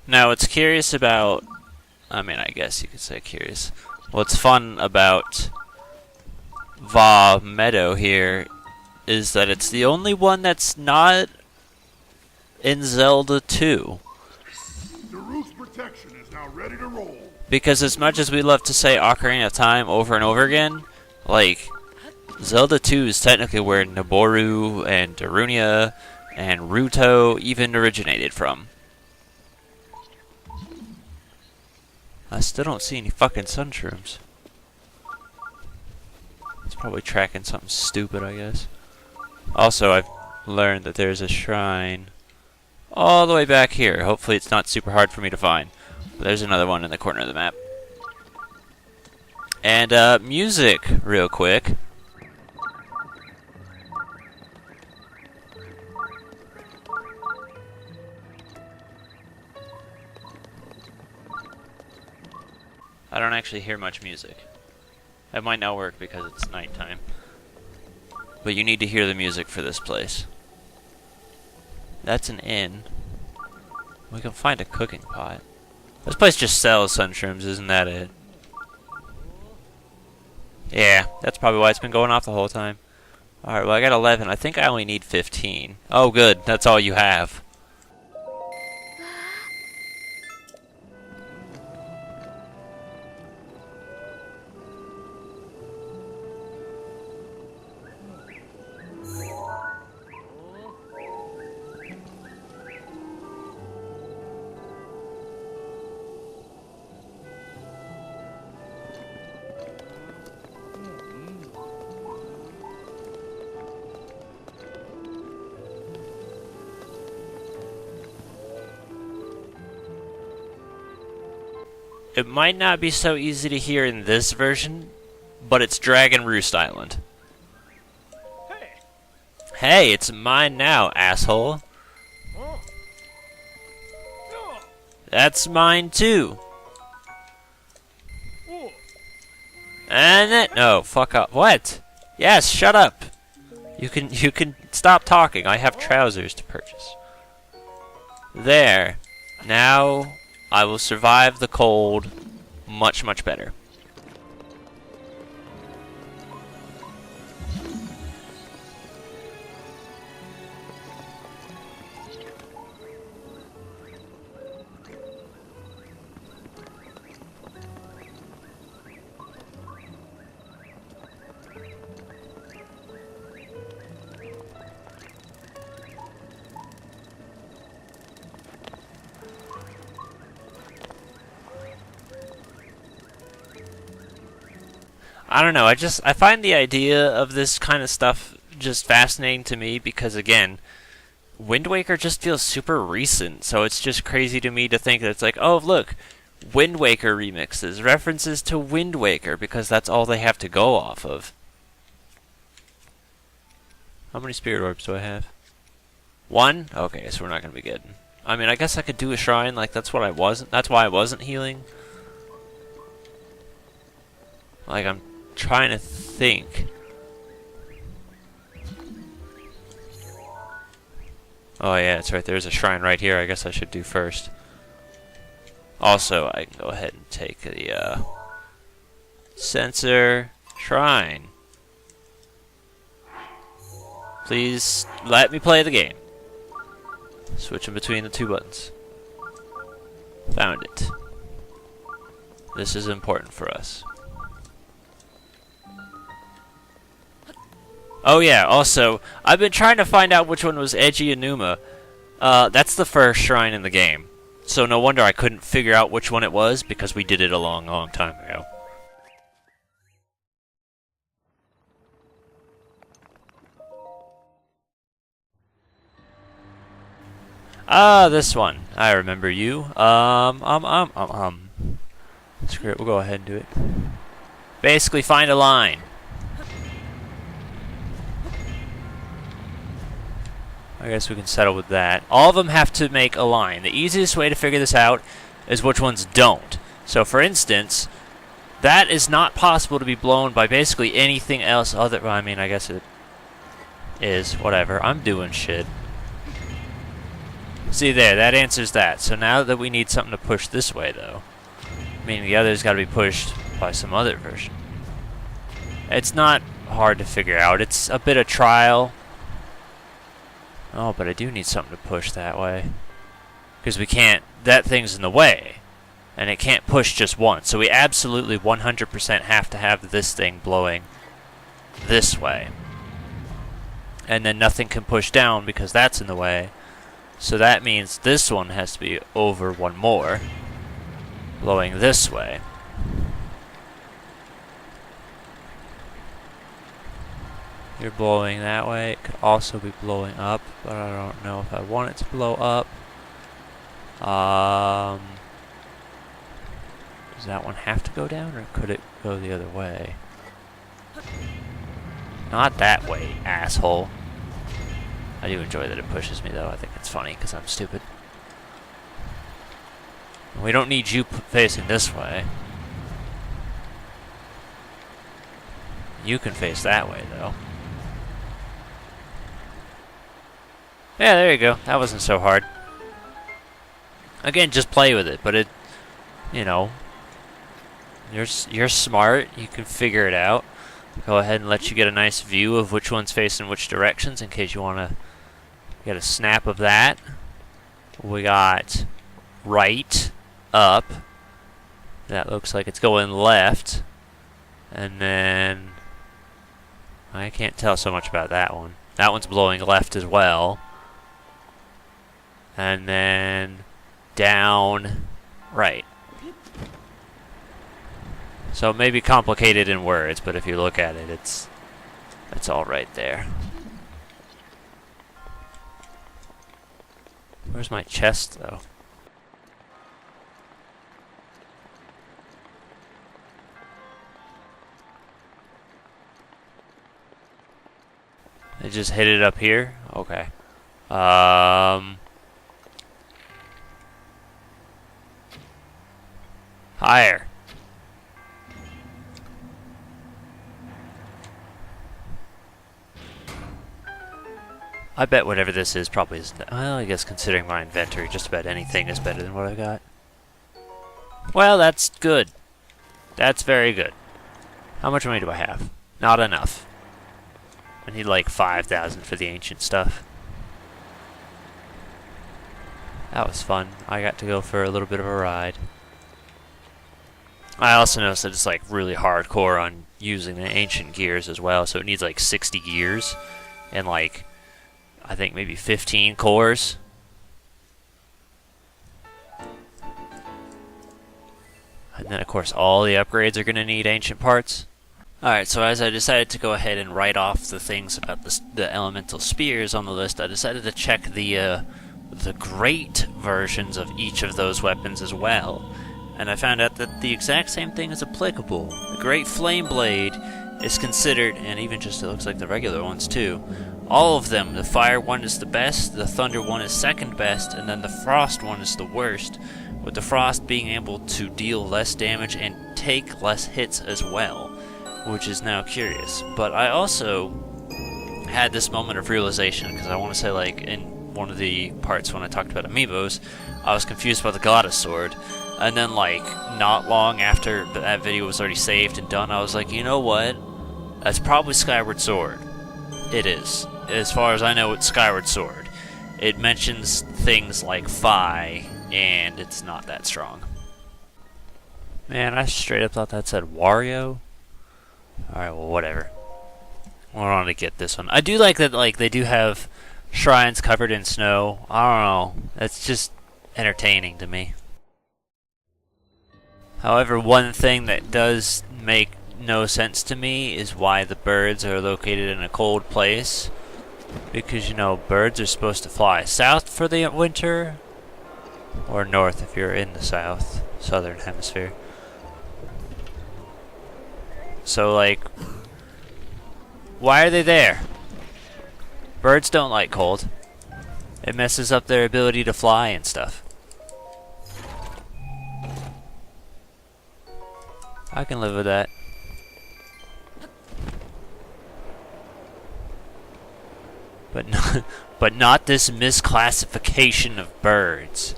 Now, what's curious about... I mean, I guess you could say curious. What's fun about Va Meadow here is that it's the only one that's not in Zelda 2. The roof's protection is now ready to roll. Because as much as we love to say Ocarina of Time over and over again, like, Zelda 2 is technically where Naboru and Darunia and Ruto even originated from. I still don't see any fucking sunshrooms. It's probably tracking something stupid, I guess. Also, I've learned that there's a shrine all the way back here. Hopefully it's not super hard for me to find. But there's another one in the corner of the map. And, music, real quick. I don't actually hear much music. That might not work because it's nighttime. But you need to hear the music for this place. That's an inn. We can find a cooking pot. This place just sells sunshrooms, isn't that it? Yeah, that's probably why it's been going off the whole time. Alright, well I got 11. I think I only need 15. Oh good, that's all you have. It might not be so easy to hear in this version, but it's Dragon Roost Island. Hey, it's mine now, asshole. That's mine too. And then, no, fuck up. What? Yes, shut up. You can stop talking. I have trousers to purchase. There. Now I will survive the cold much, much better. I don't know, I find the idea of this kind of stuff just fascinating to me because, again, Wind Waker just feels super recent, so it's just crazy to me to think that it's like, oh, look, Wind Waker remixes, references to Wind Waker, because that's all they have to go off of. How many spirit orbs do I have? 1? Okay, so we're not going to be good. I mean, I guess I could do a shrine, like, that's why I wasn't healing. Like, I'm trying to think. Oh yeah, that's right, there's a shrine right here I guess I should do first. Also, I can go ahead and take the sensor shrine. Please let me play the game. Switching between the two buttons. Found it. This is important for us. Oh yeah, also, I've been trying to find out which one was Edgy Enuma. That's the first shrine in the game. So no wonder I couldn't figure out which one it was, because we did it a long, long time ago. Ah, this one. I remember you. Screw it, we'll go ahead and do it. Basically, find a line. I guess we can settle with that. All of them have to make a line. The easiest way to figure this out is which ones don't. So, for instance, that is not possible to be blown by basically anything else other... Well, I mean, I guess it is. Whatever. I'm doing shit. See there, that answers that. So now that we need something to push this way, though, meaning the other's got to be pushed by some other version. It's not hard to figure out. It's a bit of trial. Oh, but I do need something to push that way. Because we can't... That thing's in the way. And it can't push just once. So we absolutely 100% have to have this thing blowing this way. And then nothing can push down because that's in the way. So that means this one has to be over one more, blowing this way. You're blowing that way. It could also be blowing up, but I don't know if I want it to blow up. Does that one have to go down, or could it go the other way? Not that way, asshole. I do enjoy that it pushes me, though. I think it's funny, because I'm stupid. We don't need you facing this way. You can face that way, though. Yeah, there you go. That wasn't so hard. Again, just play with it, but it... You know... You're smart. You can figure it out. Go ahead and let you get a nice view of which one's facing which directions in case you want to get a snap of that. We got right, up. That looks like it's going left. And then... I can't tell so much about that one. That one's blowing left as well. And then down, right. So it may be complicated in words, but if you look at it, it's all right there. Where's my chest, though? I just hit it up here? Okay. Higher. I bet whatever this is probably is... Well, I guess considering my inventory, just about anything is better than what I got. Well, that's good. That's very good. How much money do I have? Not enough. I need like 5,000 for the ancient stuff. That was fun. I got to go for a little bit of a ride. I also noticed that it's like really hardcore on using the ancient gears as well, so it needs like 60 gears and like I think maybe 15 cores. And then of course all the upgrades are going to need ancient parts. Alright, so as I decided to go ahead and write off the things about the elemental spears on the list, I decided to check the great versions of each of those weapons as well. And I found out that the exact same thing is applicable. The Great Flame Blade is considered, and even just it looks like the regular ones too, all of them. The Fire one is the best, the Thunder one is second best, and then the Frost one is the worst, with the Frost being able to deal less damage and take less hits as well, which is now curious. But I also had this moment of realization, because I want to say like in one of the parts when I talked about amiibos, I was confused by the Gladius sword. And then, like, not long after that video was already saved and done, I was like, you know what? That's probably Skyward Sword. It is. As far as I know, it's Skyward Sword. It mentions things like Phi, and it's not that strong. Man, I straight up thought that said Wario. Alright, well, whatever. We're on to get this one. I do like that, like, they do have shrines covered in snow. I don't know. That's just entertaining to me. However, one thing that does make no sense to me is why the birds are located in a cold place. Because, you know, birds are supposed to fly south for the winter, or north if you're in the southern hemisphere. So, like, why are they there? Birds don't like cold. It messes up their ability to fly and stuff. I can live with that. But not, but not this misclassification of birds.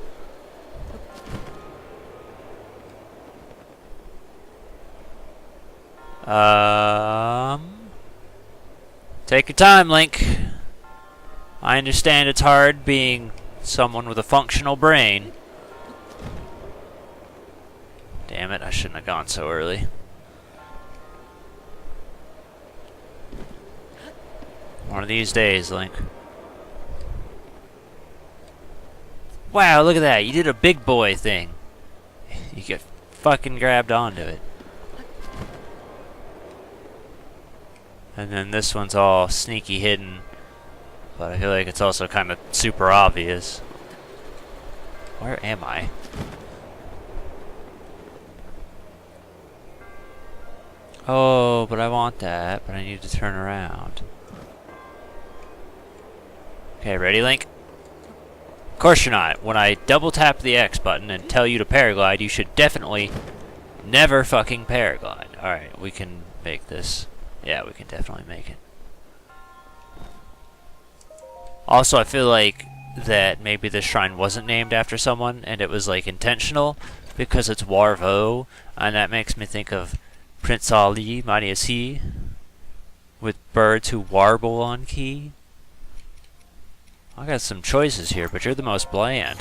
Take your time, Link. I understand it's hard being someone with a functional brain. Damn it, I shouldn't have gone so early. One of these days, Link. Wow, look at that. You did a big boy thing. You get fucking grabbed onto it. And then this one's all sneaky hidden. But I feel like it's also kind of super obvious. Where am I? Oh, but I want that. But I need to turn around. Okay, ready, Link? Of course you're not. When I double tap the X button and tell you to paraglide, you should definitely never fucking paraglide. Alright, we can make this. Yeah, we can definitely make it. Also, I feel like that maybe this shrine wasn't named after someone and it was like intentional because it's Warvo, and that makes me think of Prince Ali, Mighty as He, with birds who warble on key. I got some choices here, but you're the most bland.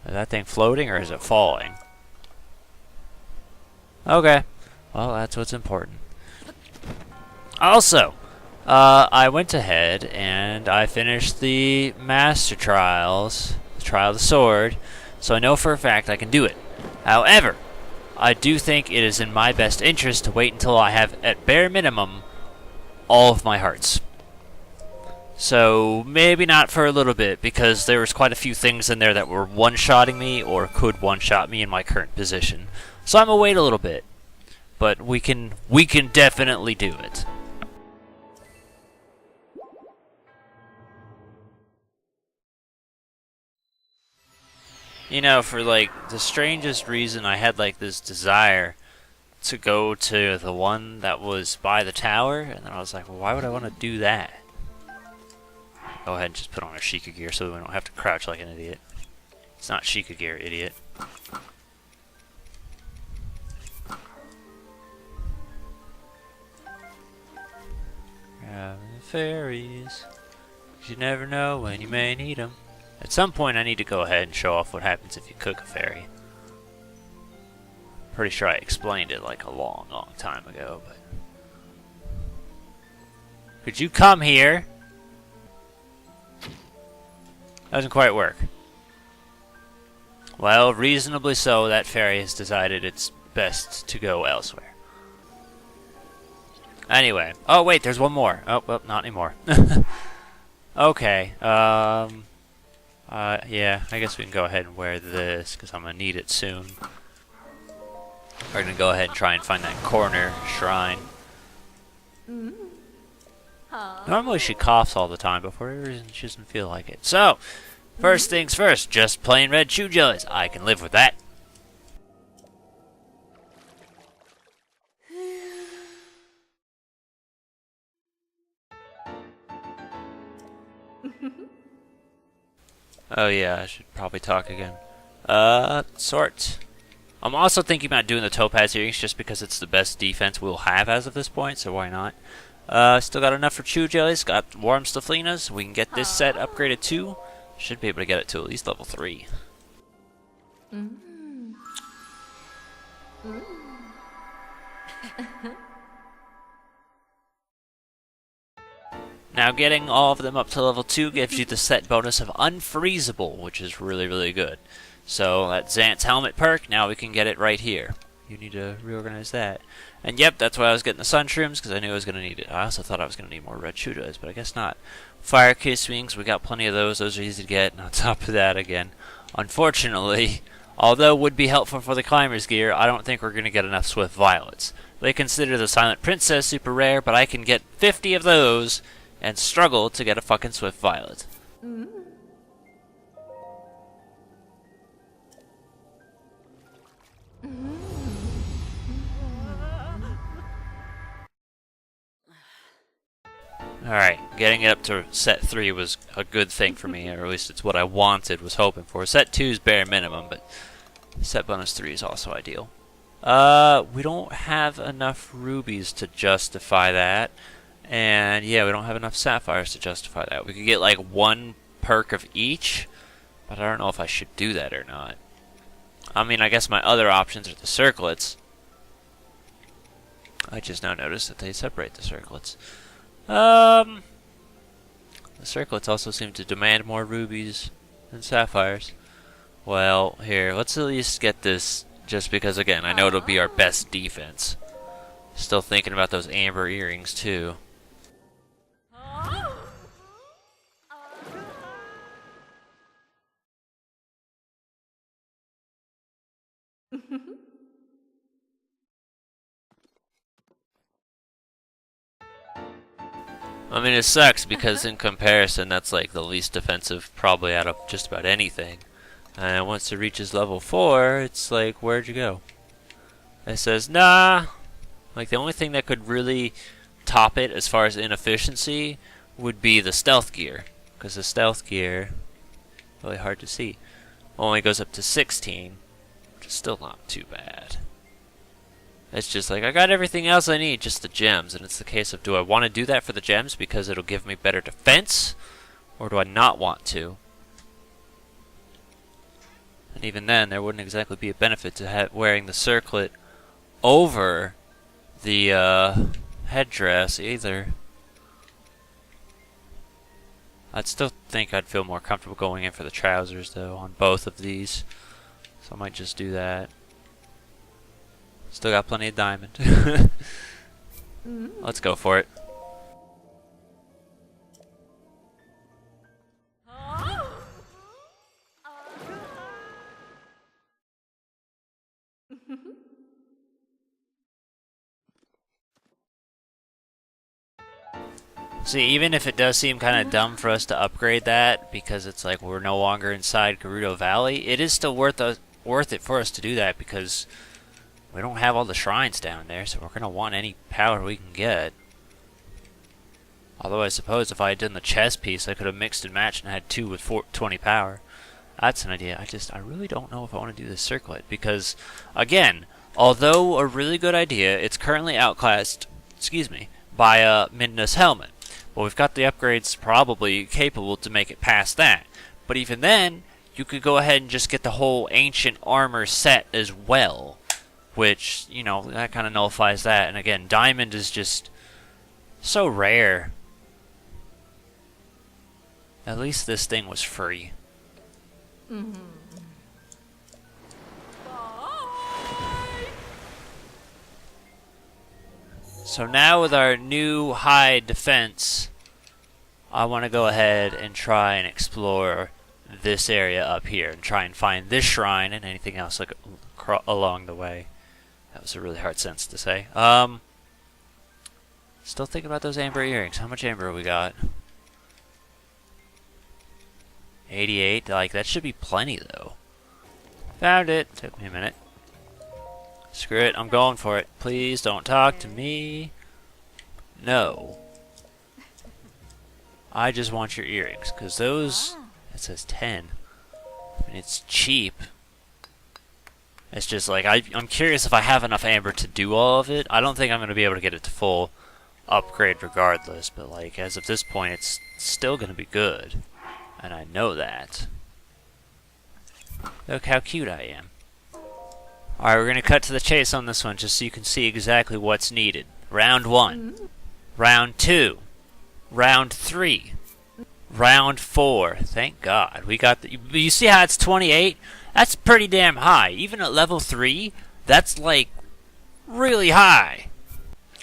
Is that thing floating or is it falling? Okay. Well, that's what's important. Also, I went ahead and I finished the Master Trials, the Trial of the Sword, so I know for a fact I can do it. However, I do think it is in my best interest to wait until I have, at bare minimum, all of my hearts. So, maybe not for a little bit, because there was quite a few things in there that were one-shotting me, or could one-shot me in my current position. So I'm gonna wait a little bit. But we can definitely do it. You know, for like the strangest reason, I had like this desire to go to the one that was by the tower, and then I was like, well, why would I want to do that? Go ahead and just put on a Sheikah gear so we don't have to crouch like an idiot. It's not Sheikah gear, idiot. Grabbing the fairies, 'cause you never know when you may need them. At some point I need to go ahead and show off what happens if you cook a fairy. Pretty sure I explained it like a long time ago, but... Could you come here? Doesn't quite work. Well, reasonably so, that fairy has decided it's best to go elsewhere. Anyway. Oh, wait, there's one more. Oh, well, not anymore. Okay, yeah, I guess we can go ahead and wear this, because I'm going to need it soon. We're going to go ahead and try and find that corner shrine. Normally she coughs all the time, but for whatever reason she doesn't feel like it. So, first things first, just plain red chew jellies. I can live with that. Oh yeah, I should probably talk again. Sort. I'm also thinking about doing the Topaz earrings just because it's the best defense we'll have as of this point, so why not? Still got enough for chew jellies, got warm Staflinas. We can get this set upgraded too. Should be able to get it to at least level 3. Now getting all of them up to level 2 gives you the set bonus of Unfreezable, which is really good. So that Xant's helmet perk, now we can get it right here. You need to reorganize that. And yep, that's why I was getting the sun shrooms, because I knew I was going to need it. I also thought I was going to need more red shootas, but I guess not. Fire kiss wings, we got plenty of those. Those are easy to get. And on top of that, again, unfortunately, although would be helpful for the climber's gear, I don't think we're going to get enough swift violets. They consider the Silent Princess super rare, but I can get 50 of those and struggle to get a fucking swift violet. Alright, getting it up to set 3 was a good thing for me, or at least it's what I wanted, was hoping for. Set 2 is bare minimum, but set bonus 3 is also ideal. We don't have enough rubies to justify that. And yeah, we don't have enough sapphires to justify that. We could get like 1 perk of each, but I don't know if I should do that or not. I mean, I guess my other options are the circlets. I just now noticed that they separate the circlets. The circlets also seem to demand more rubies than sapphires. Well, here, let's at least get this, just because, again, I know it'll be our best defense. Still thinking about those amber earrings, too. I mean, it sucks because in comparison, that's like the least defensive probably out of just about anything. And once it reaches level 4, it's like, where'd you go? It says, nah. Like, the only thing that could really top it as far as inefficiency would be the stealth gear. Because the stealth gear, really hard to see, only goes up to 16, which is still not too bad. It's just like, I got everything else I need, just the gems. And it's the case of, do I want to do that for the gems because it'll give me better defense? Or do I not want to? And even then, there wouldn't exactly be a benefit to wearing the circlet over the headdress either. I'd still think I'd feel more comfortable going in for the trousers, though, on both of these. So I might just do that. Still got plenty of diamond. Let's go for it. See, even if it does seem kind of dumb for us to upgrade that, because it's like we're no longer inside Gerudo Valley, it is still worth it for us to do that, because we don't have all the shrines down there, so we're going to want any power we can get. Although I suppose if I had done the chest piece, I could have mixed and matched and had 2 with 20 power. That's an idea. I really don't know if I want to do this circlet, because, again, although a really good idea, it's currently outclassed, by Midna's helmet. Well, we've got the upgrades probably capable to make it past that. But even then, you could go ahead and just get the whole ancient armor set as well. Which, you know, that kind of nullifies that. And again, diamond is just so rare. At least this thing was free. So now with our new high defense, I want to go ahead and try and explore this area up here and try and find this shrine and anything else like along the way. That was a really hard sentence to say. Still thinking about those amber earrings. How much amber we got? 88. Like, that should be plenty, though. Found it. Took me a minute. Screw it. I'm going for it. Please don't talk to me. No. I just want your earrings. Because those... It says 10. I mean, it's cheap. It's just like, I'm curious if I have enough amber to do all of it. I don't think I'm going to be able to get it to full upgrade regardless. But, like, as of this point, it's still going to be good. And I know that. Look how cute I am. Alright, we're going to cut to the chase on this one just so you can see exactly what's needed. Round 1. Round 2. Round 3. Round 4. Thank God. We got the... You see how it's 28? That's pretty damn high. Even at level 3, that's like really high.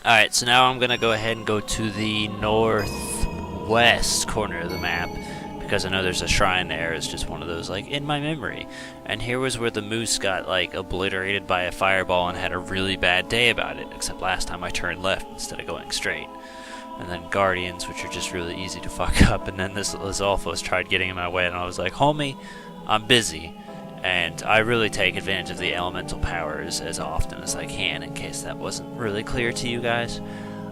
Alright, so now I'm going to go ahead and go to the northwest corner of the map. Because I know there's a shrine there. It's just one of those, like, in my memory. And here was where the moose got, like, obliterated by a fireball and had a really bad day about it. Except last time I turned left instead of going straight. And then guardians, which are just really easy to fuck up. And then this Lizalfos tried getting in my way, and I was like, homie, I'm busy. And I really take advantage of the elemental powers as often as I can, in case that wasn't really clear to you guys.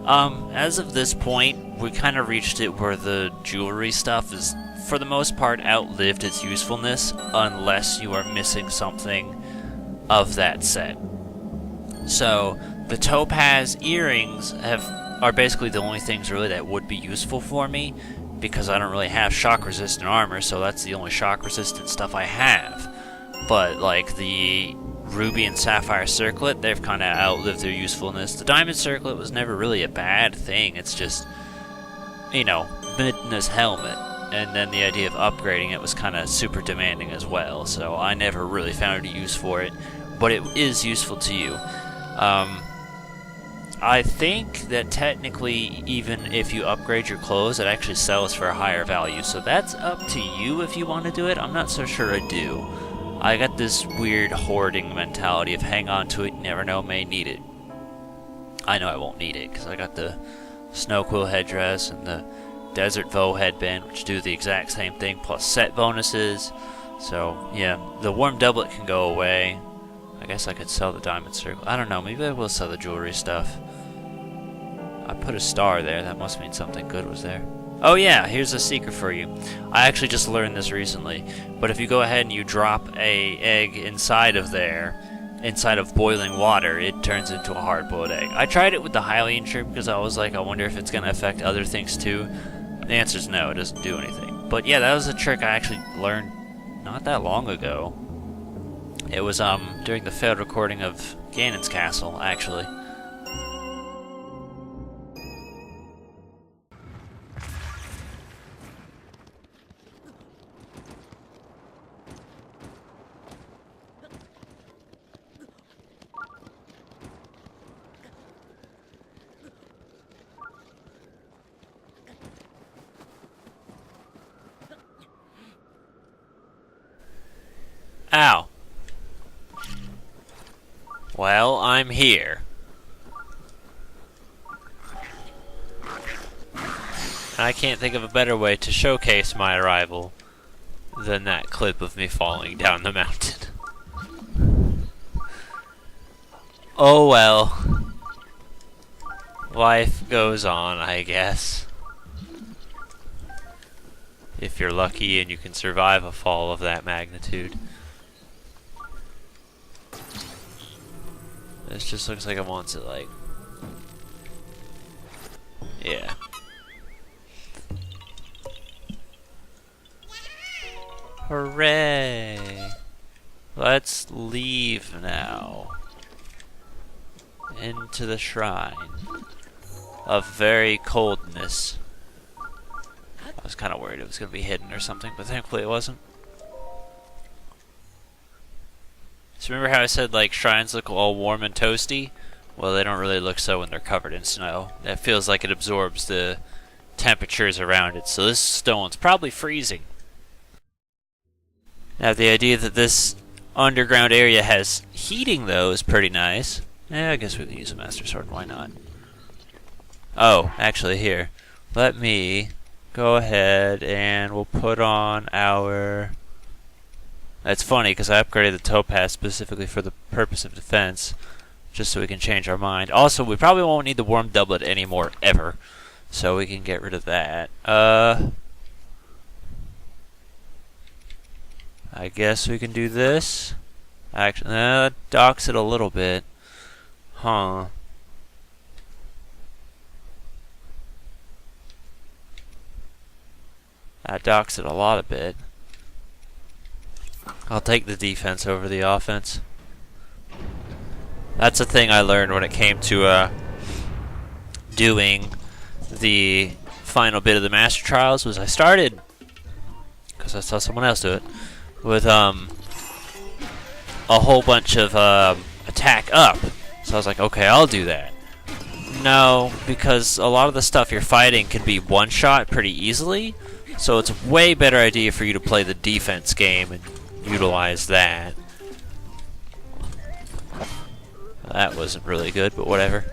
As of this point, we kind of reached it where the jewelry stuff is, for the most part, outlived its usefulness unless you are missing something of that set. So the topaz earrings are basically the only things really that would be useful for me, because I don't really have shock resistant armor, so that's the only shock resistant stuff I have. But like the ruby and sapphire circlet, they've kind of outlived their usefulness. The diamond circlet was never really a bad thing, it's just, you know, Midna's helmet. And then the idea of upgrading it was kind of super demanding as well, so I never really found a use for it, but it is useful to you. I think that technically, even if you upgrade your clothes, it actually sells for a higher value, so that's up to you if you want to do it. I'm not so sure I do. I got this weird hoarding mentality of hang on to it, you never know, may need it. I know I won't need it, because I got the snow quill headdress and the desert bow headband, which do the exact same thing, plus set bonuses. So, yeah, the warm doublet can go away. I guess I could sell the diamond circle. I don't know, maybe I will sell the jewelry stuff. I put a star there, that must mean something good was there. Oh yeah, here's a secret for you. I actually just learned this recently, but if you go ahead and you drop a egg inside of there, inside of boiling water, it turns into a hard-boiled egg. I tried it with the Hylian shrimp because I was like, I wonder if it's going to affect other things too. The answer is no, it doesn't do anything. But yeah, that was a trick I actually learned not that long ago. It was during the failed recording of Ganon's Castle, actually. Ow. Well, I'm here. I can't think of a better way to showcase my arrival than that clip of me falling down the mountain. Oh well. Life goes on, I guess. If you're lucky and you can survive a fall of that magnitude. This just looks like it wants it, like... Yeah. Hooray! Let's leave now. Into the shrine of very coldness. I was kind of worried it was going to be hidden or something, but thankfully it wasn't. So remember how I said, like, shrines look all warm and toasty? Well, they don't really look so when they're covered in snow. It feels like it absorbs the temperatures around it, so this stone's probably freezing. Now, the idea that this underground area has heating, though, is pretty nice. Yeah, I guess we can use a Master Sword, why not? Oh, actually, here. Let me go ahead and we'll put on our... That's funny, because I upgraded the topaz specifically for the purpose of defense, just so we can change our mind. Also, we probably won't need the warm doublet anymore, ever, so we can get rid of that. I guess we can do this. Actually, that docks it a little bit. Huh. That docks it a lot a bit. I'll take the defense over the offense. That's a thing I learned when it came to doing the final bit of the Master Trials, was I started, because I saw someone else do it, with a whole bunch of attack up. So I was like, okay, I'll do that. No, because a lot of the stuff you're fighting can be one-shot pretty easily, so it's a way better idea for you to play the defense game and utilize that. That wasn't really good, but whatever.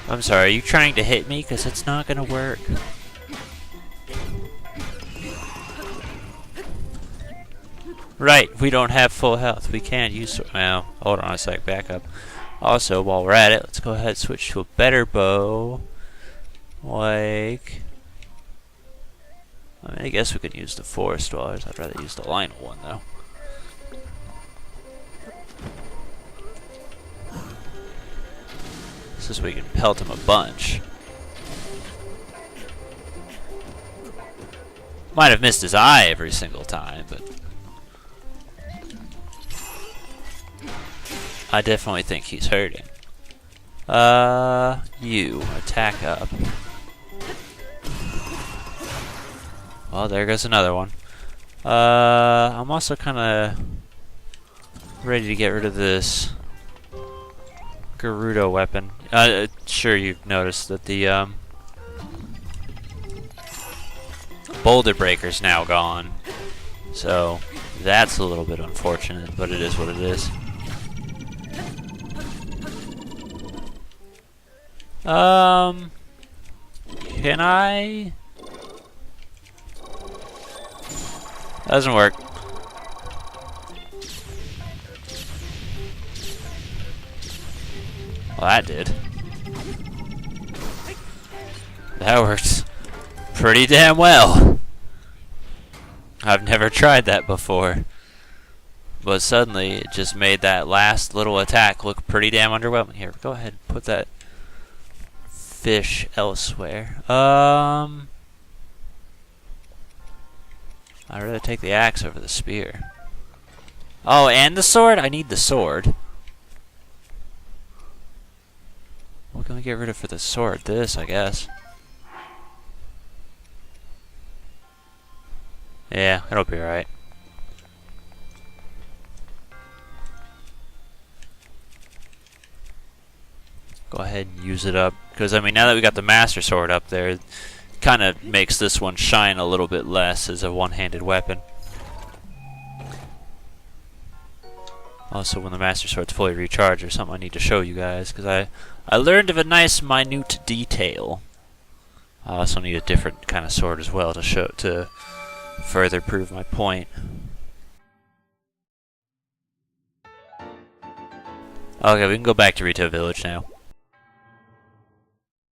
I'm sorry, are you trying to hit me? Because it's not going to work. Right, we don't have full health. We can't use... Well, hold on a sec, back up. Also, while we're at it, let's go ahead and switch to a better bow. Like, I guess we could use the Forest Dwellers. I'd rather use the Lionel one, though. This is so we can pelt him a bunch. Might have missed his eye every single time, but I definitely think he's hurting. You attack up. Well, there goes another one. I'm also kind of ready to get rid of this Gerudo weapon. Sure, you've noticed that the Boulder Breaker's now gone, so that's a little bit unfortunate, but it is what it is. Can I? Doesn't work. Well, that did. That worked pretty damn well. I've never tried that before. But suddenly, it just made that last little attack look pretty damn underwhelming. Here, go ahead and put that fish elsewhere. I'd rather take the axe over the spear. Oh, and the sword? I need the sword. What can we get rid of for the sword? This, I guess. Yeah, it'll be alright. Go ahead and use it up. Because, I mean, now that we got the Master Sword up there, it kind of makes this one shine a little bit less as a one-handed weapon. Also, when the Master Sword's fully recharged, there's something I need to show you guys, because I learned of a nice, minute detail. I also need a different kind of sword as well to further prove my point. Okay, we can go back to Rito Village now.